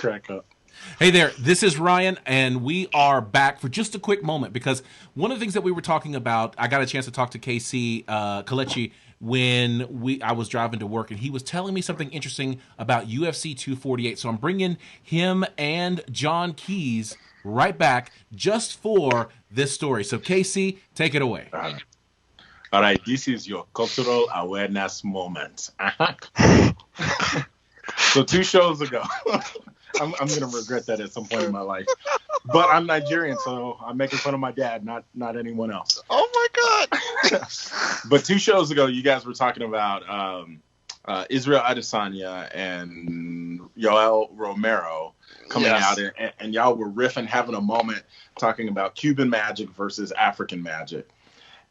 crack up. Hey there, this is Ryan, and we are back for just a quick moment because one of the things that we were talking about, I got a chance to talk to Kelechi when I was driving to work, and he was telling me something interesting about UFC 248. So I'm bringing him and John Keys right back just for this story. So KC, take it away. All right, this is your cultural awareness moment. So 2 shows ago, I'm going to regret that at some point in my life. But I'm Nigerian, so I'm making fun of my dad, not anyone else. Oh, my God. But 2 shows ago, you guys were talking about Israel Adesanya and Yoel Romero coming out, and y'all were riffing, having a moment, talking about Cuban magic versus African magic.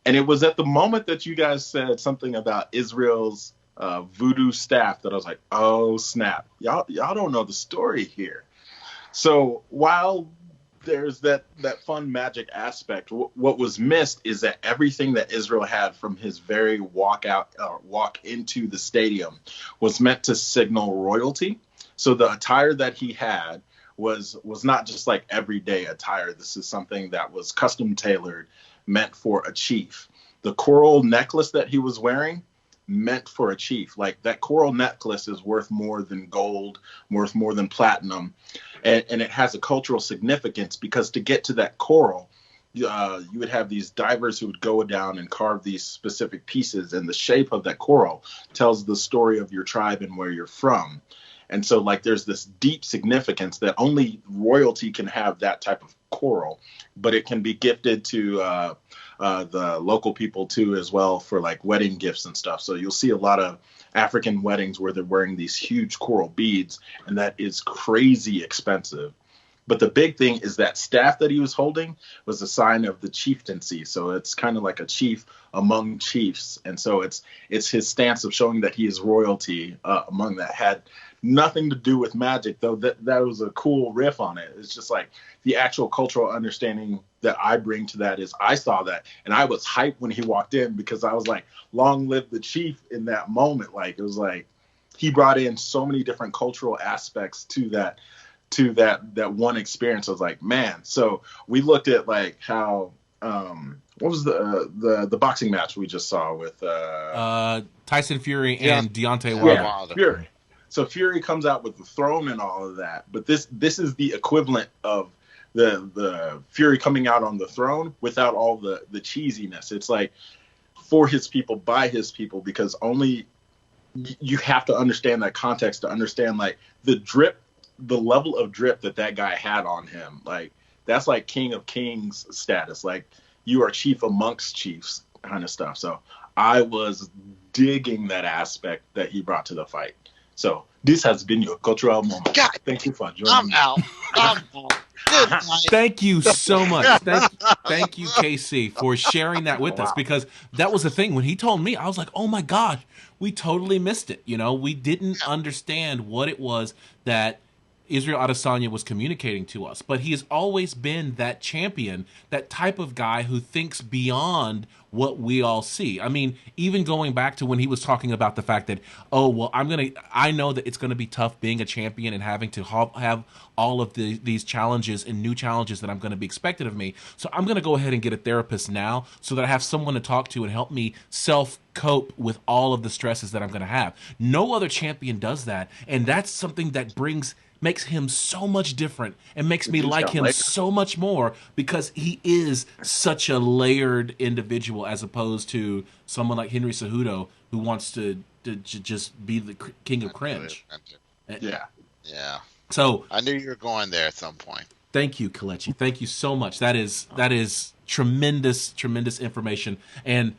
And it was at the moment that you guys said something about Israel's voodoo staff that I was like, oh snap, y'all don't know the story here. So while there's that fun magic aspect, what was missed is that everything that Israel had from his very walk into the stadium was meant to signal royalty. So the attire that he had was not just like everyday attire. This is something that was custom tailored, meant for a chief. The coral necklace that he was wearing, meant for a chief. Like, that coral necklace is worth more than gold, worth more than platinum. And it has a cultural significance because to get to that coral, you would have these divers who would go down and carve these specific pieces, and the shape of that coral tells the story of your tribe and where you're from. And so, like, there's this deep significance that only royalty can have that type of coral, but it can be gifted to the local people too, as well, for like wedding gifts and stuff. So you'll see a lot of African weddings where they're wearing these huge coral beads, and that is crazy expensive. But the big thing is that staff that he was holding was a sign of the chieftaincy. So it's kind of like a chief among chiefs. And so it's his stance of showing that he is royalty among that. Had nothing to do with magic, though. That was a cool riff on it. It's just like the actual cultural understanding that I bring to that is I saw that and I was hyped when he walked in, because I was like, long live the chief in that moment. Like, it was like he brought in so many different cultural aspects to that one experience. I was like, man. So we looked at like how what was the boxing match we just saw with Tyson Fury and Deontay Wilder. Yeah, Fury. So Fury comes out with the throne and all of that, but this is the equivalent of the Fury coming out on the throne without all the cheesiness. It's like for his people, by his people, because only you have to understand that context to understand like the level of drip that guy had on him. Like, that's like King of Kings status. Like, you are chief amongst chiefs kind of stuff. So I was digging that aspect that he brought to the fight. So this has been your cultural moment. God, thank you for joining me. I'm out. Good night. Thank you so much. Thank you, KC, for sharing that with us, because that was the thing. When he told me, I was like, oh my God, we totally missed it. You know, we didn't understand what it was that Israel Adesanya was communicating to us. But he has always been that champion, that type of guy who thinks beyond what we all see. I mean, even going back to when he was talking about the fact that, oh, well, I know that it's going to be tough being a champion and having to have all of these challenges and new challenges that I'm going to be expected of me. So I'm going to go ahead and get a therapist now so that I have someone to talk to and help me cope with all of the stresses that I'm going to have. No other champion does that. And that's something that makes him so much different and makes me like him so much more, because he is such a layered individual as opposed to someone like Henry Cejudo, who wants to just be the king of cringe. Yeah. So I knew you were going there at some point. Thank you, Kelechi. Thank you so much. That is tremendous information. And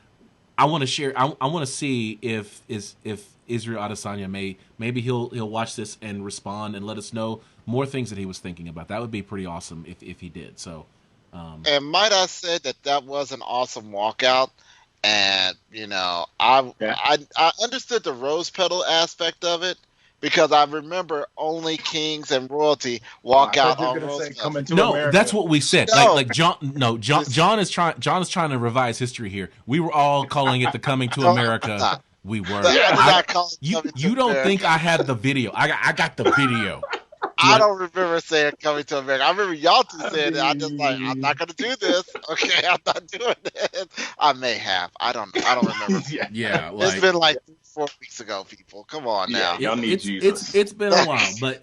I want to share. I want to see if Israel Adesanya maybe he'll watch this and respond and let us know more things that he was thinking about. That would be pretty awesome if he did. So, and might I say that was an awesome walkout, and I understood the rose petal aspect of it, because I remember only kings and royalty walk out on rose petals. No, America. that's what we said. No. Like John. No, John is trying to revise history here. We were all calling it the Coming to America. We were. You don't think I had the video? I got the video. I don't remember saying coming to America. I remember y'all two saying it. I just like, I'm not going to do this. Okay, I'm not doing this. I may have. I don't know. I don't remember. Yeah, it's been like 4 weeks ago, people. Come on now. Y'all need Jesus. It's been a while, but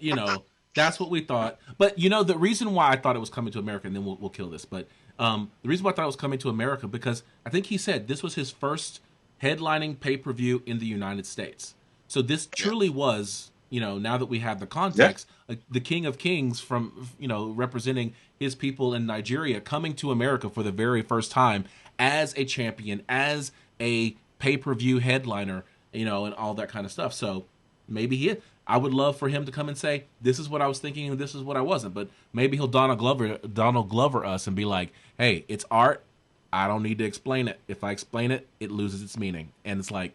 that's what we thought. But the reason why I thought it was coming to America, and then we'll kill this. But the reason why I thought it was coming to America, because I think he said this was his first headlining pay-per-view in the United States. So this truly was, now that we have the context, the King of Kings from, representing his people in Nigeria coming to America for the very first time as a champion, as a pay-per-view headliner, and all that kind of stuff. So maybe I would love for him to come and say, this is what I was thinking and this is what I wasn't. But maybe he'll Donald Glover us and be like, hey, it's art. I don't need to explain it. If I explain it, it loses its meaning. And it's like,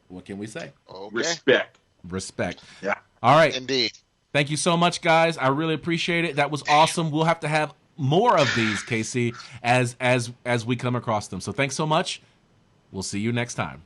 what can we say? Okay. Respect. Yeah. All right. Indeed. Thank you so much, guys. I really appreciate it. That was awesome. We'll have to have more of these, KC, as we come across them. So thanks so much. We'll see you next time.